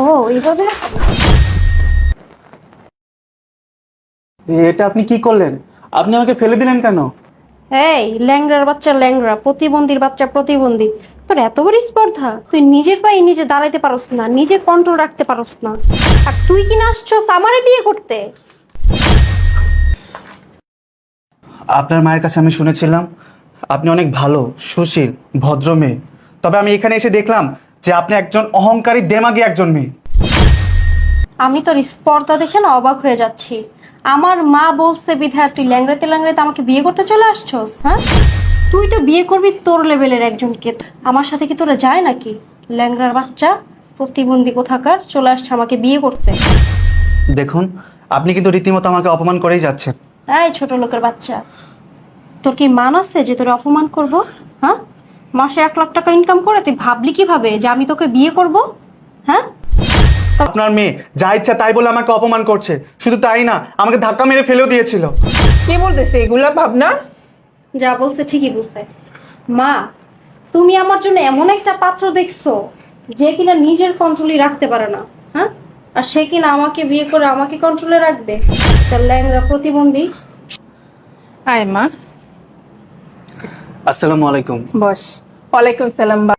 ও এইভাবে। এটা আপনি কি করলেন? আপনি আমাকে ফেলে দিলেন কেন? এই ল্যাংড়ার বাচ্চা ল্যাংড়া, প্রতিবন্ধীর বাচ্চা প্রতিবন্ধী, তোর এত বড় স্পর্ধা, তুই নিজের পায়ে নিজে দাঁড়াইতে পারস না, নিজে কন্ট্রোল রাখতে পারস না, আর তুই কিনা আসছস আমারে বিয়ে করতে। আপনার মায়ের কাছে আমি শুনেছিলাম আপনি অনেক ভালো, সুশীল, ভদ্র মেয়ে। তবে আমি এখানে এসে দেখলাম যে আপনি একজন অহংকারী, দেমাগী একজন মেয়ে। আমি তোর স্পর্ধা দেখে না অবাক হয়ে যাচ্ছি। আমার মা বলছে বিধায় তুই ল্যাংড়াতে ল্যাংড়াতে আমাকে বিয়ে করতে চলে আসছস? হ্যাঁ, তুই তো বিয়ে করবি তোর লেভেলের একজনকে, আমার সাথে কি তোরা যায় নাকি? ল্যাংড়ার বাচ্চা প্রতিবন্ধী কোথাকার চলে আসছে আমাকে বিয়ে করতে। দেখুন, আপনি কিন্তু রীতিমতো আমাকে অপমান করেই যাচ্ছেন। এই ছোট লোকের বাচ্চা, তোর কি মান আছে যে তোর অপমান করব? হ্যাঁ, মাসে 1 লাখ টাকা ইনকাম করে তুই ভাবলি কিভাবে যে আমি তোকে বিয়ে করব? হ্যাঁ, আপনার মেয়ে যা ইচ্ছা তাই বলে আমাকে অপমান করছে। শুধু তাই না, আমাকে ধাক্কা মেরে ফেলেও দিয়েছিল। কি বলতেছে এগুলা ভাবনা? যা বলছে ঠিকই বলছে। মা, তুমি আমার জন্য এমন একটা পাত্র দেখছো যে কিনা নিজের কন্ট্রোলই রাখতে পারে না। হ্যাঁ, আর সে কিনা আমাকে বিয়ে করে আমাকে কন্ট্রোলে রাখবে? তার ল্যাংড়া প্রতিবন্ধী। আয় মা, আসসালামু আলাইকুম। বস। ওয়ালাইকুম সালাম।